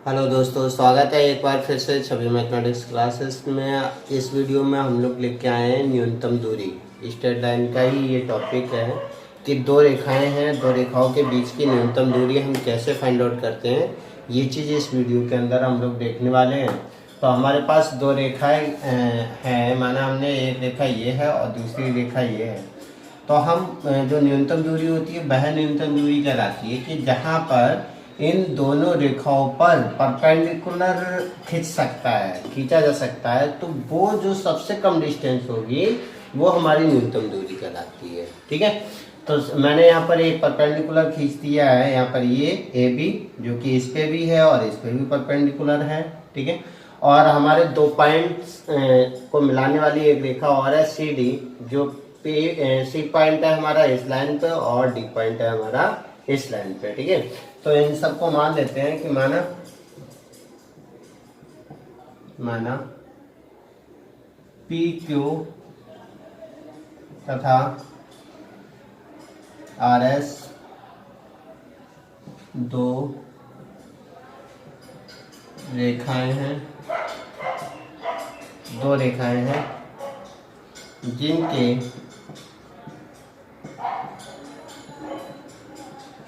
Hello दोस्तों, स्वागत है एक बार फिर से छवि मैथमेटिक्स क्लासेस में। इस वीडियो में हम लोग लिख के आए हैं न्यूनतम दूरी। स्ट्रेट लाइन का ही ये टॉपिक है कि दो रेखाएं हैं, दो रेखाओं के बीच की न्यूनतम दूरी हम कैसे फाइंड आउट करते हैं। ये चीज़ इस वीडियो के अंदर हम लोग देखने वाले हैं। तो हमारे पास दो रेखाएँ हैं, माना हमने एक रेखा ये है और दूसरी रेखा ये है। तो हम जो न्यूनतम दूरी होती है वह न्यूनतम दूरी कहलाती है कि जहाँ पर इन दोनों रेखाओं पर परपेंडिकुलर खींचा जा सकता है, तो वो जो सबसे कम डिस्टेंस होगी वो हमारी न्यूनतम दूरी कहलाती है। ठीक है, तो मैंने यहाँ पर एक परपेंडिकुलर खींच दिया है। यहाँ पर ये ए बी जो कि इस पे भी है और इस पे भी परपेंडिकुलर है। ठीक है, और हमारे दो पॉइंट्स को मिलाने वाली एक रेखा और है सी डी, जो सी पॉइंट है हमारा इस लाइन पे और डी पॉइंट है हमारा इस लाइन पे। ठीक है, तो इन सबको मान लेते हैं कि माना पी क्यू तथा आर एस दो रेखाएं हैं जिनके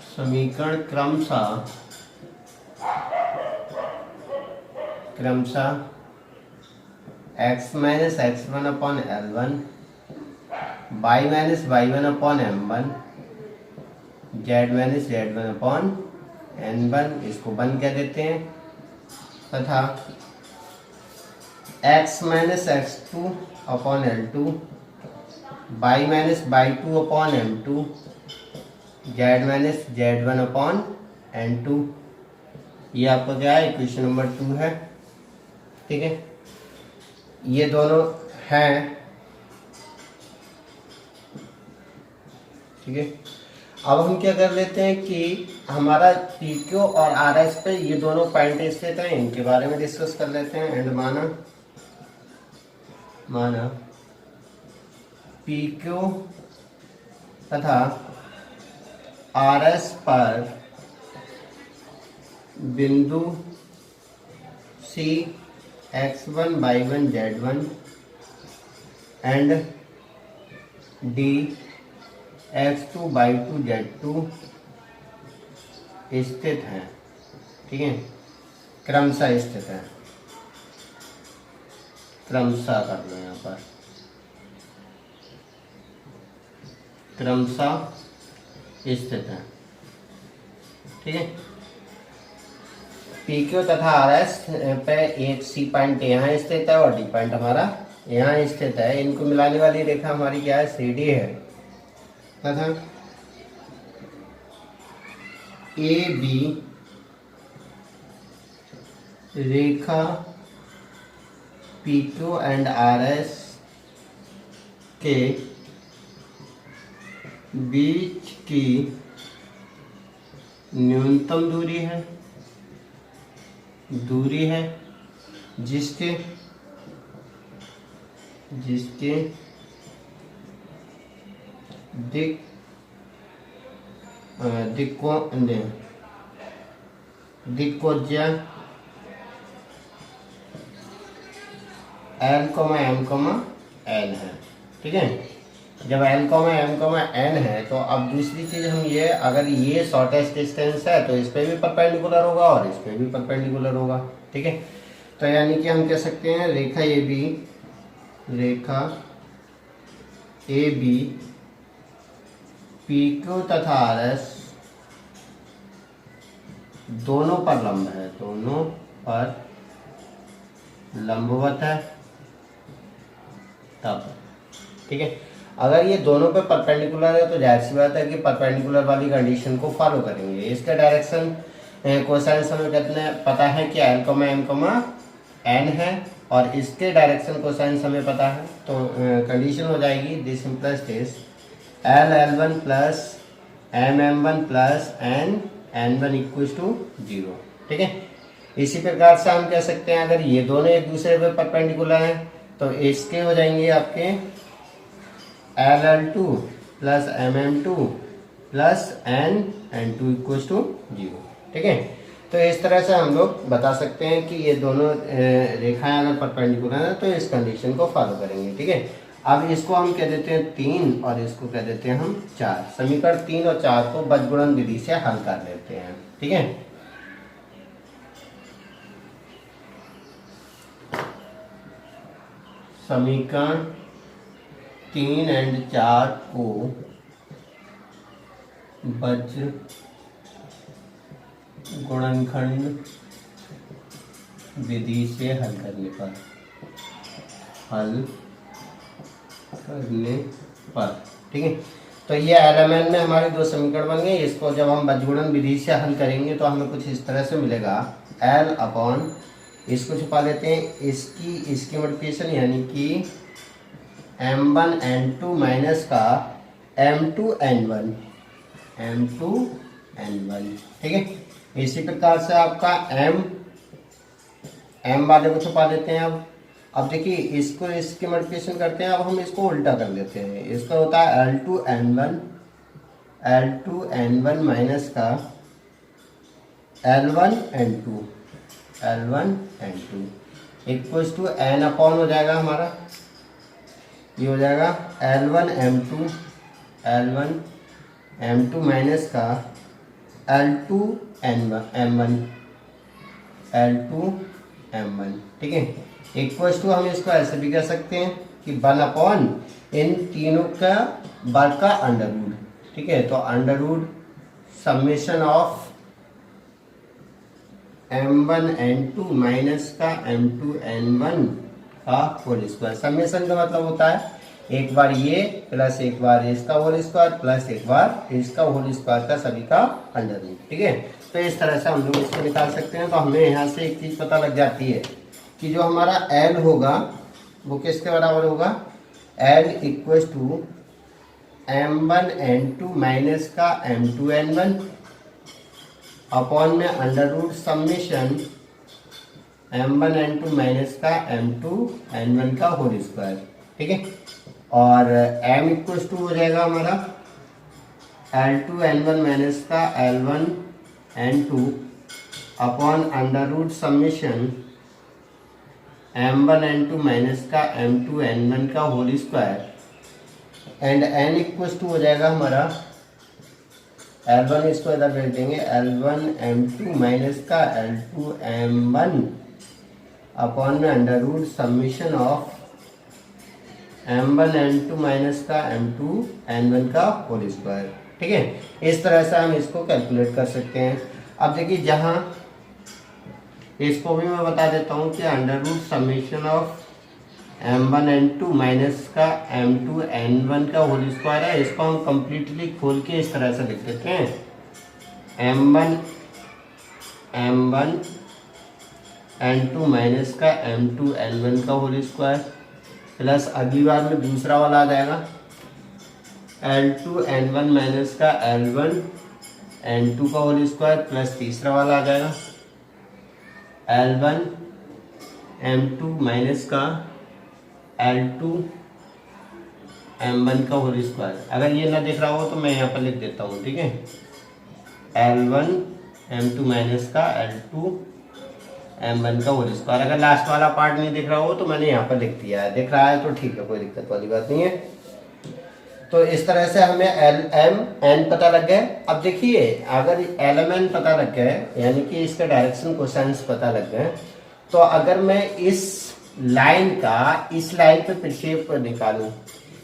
समीकरण क्रमशः x minus x one upon l one, y minus y one upon m one, z minus z one upon n one, इसको वन कह देते हैं, तथा x minus x two upon l two, y minus y two upon m two, z minus z one upon n two. ये आपका क्या है, equation number 2 है। ठीक है, ये दोनों हैं। ठीक है, अब हम क्या कर लेते हैं कि हमारा पी क्यू और आर एस पे ये दोनों पॉइंट स्थित हैं, इनके बारे में डिस्कस कर लेते हैं। एंड माना पी क्यू तथा आर एस पर बिंदु C x one y one z one and D x two y two z two स्थित है। ठीक है, क्रमशः स्थित है, क्रमशः कर लो यहाँ पर, क्रमशः स्थित है। ठीक है, पी क्यू तथा आर एस पे एक सी पॉइंट यहाँ स्थित है और डी पॉइंट हमारा यहाँ स्थित है। इनको मिलाने वाली रेखा हमारी क्या है, सी डी है, तथा ए बी रेखा P Q and R S के बीच की न्यूनतम दूरी है जिसके दिक्कोज्या L comma M comma N है। ठीक है, जब L comma M comma N है तो अब दूसरी चीज हम ये, अगर ये शॉर्टेस्ट डिस्टेंस है तो इस पे भी परपेंडिकुलर होगा और इस पे भी परपेंडिकुलर होगा। ठीक है, तो यानी कि हम कह सकते हैं रेखा ए बी पी क्यू तथा आर एस दोनों पर लंब है, दोनों पर लंबवत है तब। ठीक है, अगर ये दोनों पे परपेंडिकुलर है तो जाहिर सी बात है कि परपेंडिकुलर वाली कंडीशन को फॉलो करेंगे। इसका डायरेक्शन कोसाइन हमें कितने पता है कि l comma M comma N है और इसके डायरेक्शन कोसाइन हमें पता है, तो कंडीशन हो जाएगी this implies this l l one plus m m one plus n n one equal to 0। ठीक है, इसी प्रकार से हम कह सकते हैं अगर ये दोनों एक दूसरे पे परपेंडिकुलर हैं तो इसके हो जाएंगे आपके LL2 plus MM2 plus n two equal to 0। ठीक है, तो इस तरह से हम लोग बता सकते हैं कि ये दोनों रेखाएं अगर परपेंडिकुलर हैं तो इस कंडीशन को फॉलो करेंगे। ठीक है, अब इसको हम कह देते हैं 3 और इसको कह देते हैं हम 4। समीकरण 3 और 4 को बीजगुणन विधि से हल कर लेते हैं। ठीक है, समीकरण 3 और 4 को वज्र गुणनखंड विधि से हल करने पर ठीक है। तो ये एलिमेंट में हमारे दो समीकरण बन गए। इसको जब हम बीजगुणन विधि से हल करेंगे तो हमें कुछ इस तरह से मिलेगा, L अपॉन, इसको छुपा लेते हैं, इसकी मल्टीप्लिकेशन यानी कि m1 n2 माइनस का m2 n1 ठीक है। इसी प्रकार से आपका m वाले को छुपा देते हैं। अब देखिए इसको इसकी मल्टीप्लिकेशन करते हैं। अब हम इसको उल्टा कर देते हैं। इसका होता है L2 n1 माइनस का L1 n2 equals to n upon हो जाएगा हमारा, ये हो जाएगा L1 m2 माइनस का L2 m1 ठीक है। इक्वल्स टू हम इसको ऐसे भी कह सकते हैं कि 1 अपॉन इन तीनों का वर्ग का अंडर रूट। ठीक है, तो under root summation of m1 n2 minus का m2 n1 का होल स्क्वायर। समेशन का मतलब होता है एक बार ये प्लस एक बार इसका होल स्क्वायर प्लस एक बार इसका होल स्क्वायर का सभी का अंडर रूट। ठीक है, तो इस तरह से हम लोग इसको निकाल सकते हैं। तो हमें यहाँ से एक चीज़ पता लग जाती है कि जो हमारा L होगा वो किसके बराबर होगा, L equals to m1 n2 minus का m2 n1 अपॉन में under root summation m1 n2 minus का m2 n1 का होल स्क्वायर। ठीक है, और m इक्वल्स टू हो जाएगा हमारा L2 n1 माइनस का L1 n2 upon under root summation m1 n2 minus का m2 n1 का whole square and n equals to हो जाएगा हमारा L1 इसको इधर भेज देंगे, L1 m2 माइनस का L2 m1 अपॉन में under root summation of m1 n2 minus का m2 n1 का होल स्क्वायर। ठीक है, इस तरह से हम इसको कैलकुलेट कर सकते हैं। अब देखिए जहाँ इसको भी मैं बता देता हूँ कि under root summation of m1 n2 minus का m2 n1 का होल स्क्वायर है। इसको हम कंप्लीटली खोल के इस तरह से लिख देते हैं, m1 n2 माइनस का m2 n1 का होल स्क्वायर प्लस अगली बार में दूसरा वाला आ जाएगा L2 n1 माइनस का L1 n2 का होल स्क्वायर प्लस तीसरा वाला आ जाएगा L1 m2 माइनस का L2 m1 का होल स्क्वायर। अगर ये ना दिख रहा हो तो मैं यहाँ पर लिख देता हूँ। ठीक है, L1 m2 माइनस का L2 m1 का होल स्क्वायर। अगर लास्ट वाला पार्ट नहीं दिख रहा हो तो मैंने यहाँ पर लिख दिया है। दिख रहा है तो ठीक है, कोई दिक्कत वाली बात नहीं है। तो इस तरह से हमें Lm पता लग गए। अब देखिए अगर Lmn पता लग गए यानी कि इसका डायरेक्शन कोसाइंस पता लग गए, तो अगर मैं इस लाइन पे प्रक्षेप निकालूं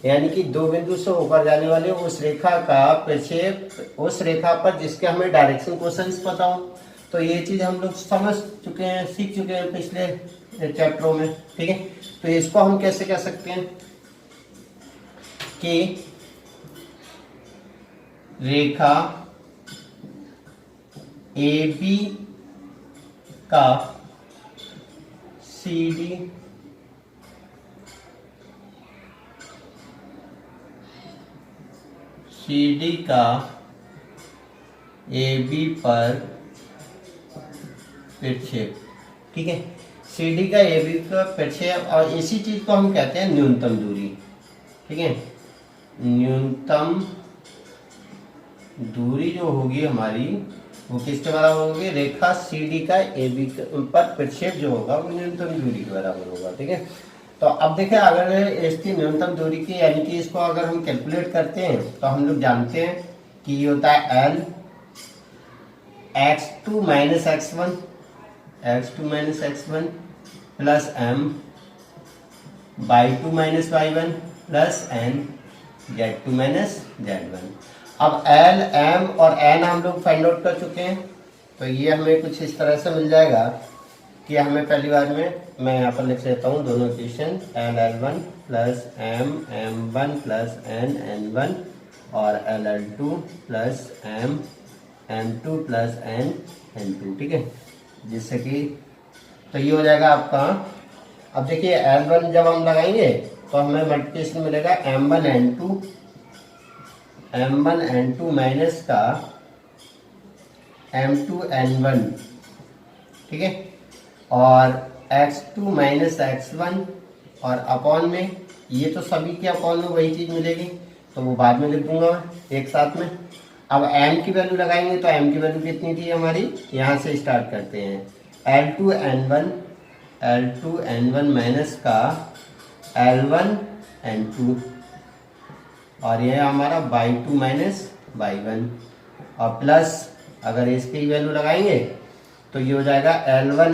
यानी कि दो बिंदु से होकर जाने वाले उस रेखा का प्रक्षेप उस रेखा पर जिसके हमें डायरेक्शन कोसाइंस पता हो, तो ये चीज हम लोग समझ चुके हैं, सीख चुके हैं पिछले चैप्टरों में। ठीक है, तो इसको हम कैसे कह सकते हैं कि रेखा AB का CD का AB पर प्रक्षेप। ठीक है, CD का AB का प्रक्षेप, और इसी चीज को हम कहते हैं न्यूनतम दूरी। ठीक है, न्यूनतम दूरी जो होगी हमारी वो किसके बराबर होगी, रेखा CD का AB पर प्रक्षेप जो होगा वो न्यूनतम दूरी के बराबर होगा। ठीक है, तो अब देखिए अगर इसकी न्यूनतम दूरी की यानी कि इसको अगर हम कैलकुलेट करते हैं तो हम लोग जानते हैं कि ये होता है L x2 minus x1 plus M y2 minus y1 plus N z2 minus z1। अब L M और N हम लोग फाइंड आउट कर चुके हैं, तो ये हमें कुछ इस तरह से मिल जाएगा कि हमें पहली बार में मैं यहाँ पर लिख लेता हूँ दोनों equation, LL1 plus M M1 plus N N1 और LL2 plus M M2 plus N N2। ठीक है, जिससे कि तो ये हो जाएगा आपका। अब देखिए L1 जब हम लगाएंगे तो हमें मल्टीप्लिकेशन मिलेगा M1 N2 माइनस का M2 N1। ठीक है, और x2 माइनस x1 और अपॉन में ये तो सभी के अपॉन में वही चीज मिलेगी, तो वो बाद में लिख दूंगा मैं एक साथ में। अब m की वैल्यू लगाएंगे तो m की वैल्यू कितनी थी हमारी, यहाँ से स्टार्ट करते हैं L2 N1 माइनस का L1 N2 और ये हमारा y2 माइनस y1 और प्लस अगर इसकी वैल्यू लगाएंगे तो ये हो जाएगा L1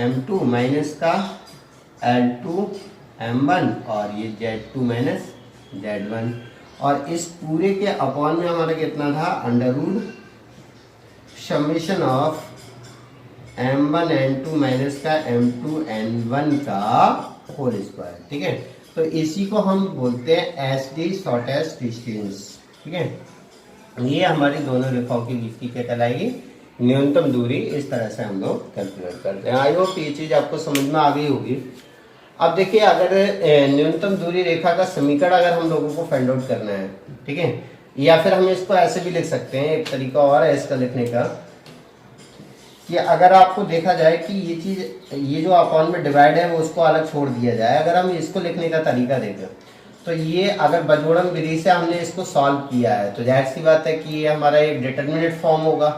M2 माइनस का L2 M1 और ये Z2 माइनस Z1 और इस पूरे के अपॉन में हमारा कितना था, under root summation of M1 N2 minus का M2 N1 का होल स्क्वायर। ठीक है, तो इसी को हम बोलते हैं SD शॉर्टेस्ट डिस्टेंस। ठीक है, ये हमारी दोनों रेखाओं के बीच की क्या कहलाएगी, न्यूनतम दूरी। इस तरह से हम लोग कैलकुलेट करते हैं। आई होप ये चीज आपको समझ में आ गई होगी। अब देखिए अगर न्यूनतम दूरी रेखा का समीकरण अगर हम लोगों को फाइंड आउट करना है, ठीक है, या फिर हम इसको ऐसे भी लिख सकते हैं, एक तरीका और है इसका लिखने का कि अगर आपको देखा जाए कि ये चीज ये जो अपॉन में डिवाइड है वो उसको अलग छोड़ दिया जाए, अगर हम इसको लिखने का तरीका देखें तो ये अगर बजोड़न विधि से हमने इसको सॉल्व किया है तो जाहिर सी बात है कि ये हमारा एक डिटर्मिनेट फॉर्म होगा।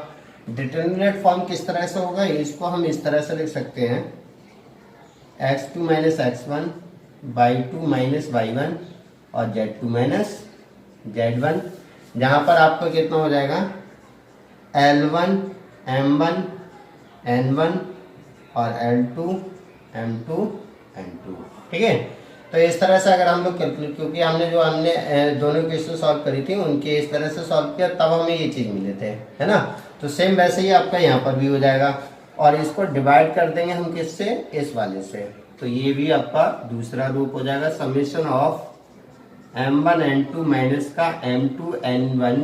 डिटर्मिनेट फॉर्म किस तरह से होगा, इसको हम इस तरह से लिख सकते हैं x2 minus x1 y2 minus y1 और z2 माइनस z1, जहां पर आपको कितना हो जाएगा L1 M1 N1 और L2 M2 N2। ठीक है, तो इस तरह से अगर हम लोग कैलकुलेट, क्योंकि हमने दोनों क्वेश्चन सॉल्व करी थी उनके इस तरह से सॉल्व किया तब हमें ये चीज मिले थे, है ना। तो सेम वैसे ही आपका यहाँ पर भी हो जाएगा और इसको डिवाइड कर देंगे हम किससे, इस वाले से, तो ये भी आपका दूसरा रूप हो जाएगा summation of M1 N2 minus का M2 N1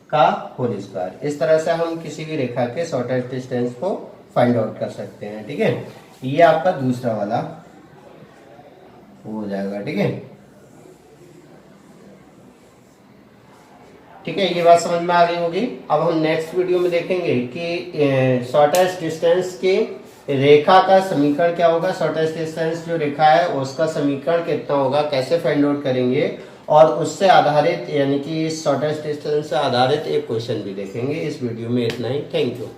का होल स्क्वायर। इस तरह से हम किसी भी रेखा के शॉर्टेस्ट डिस्टेंस को फाइंड आउट कर सकते हैं। ठीक है, ये आपका दूसरा वाला हो जाएगा। ठीक है, ठीक है, ये बात समझ में आ गई होगी। अब हम नेक्स्ट वीडियो में देखेंगे कि शॉर्टेस्ट डिस्टेंस के रेखा का समीकरण क्या होगा, शॉर्टेस्ट डिस्टेंस जो रेखा है उसका समीकरण कितना होगा, कैसे फाइंड आउट करेंगे, और उससे आधारित यानी कि शॉर्टेस्ट डिस्टेंस से आधारित एक क्वेश्चन भी देखेंगे। इस वीडियो में इतना ही। Thank you.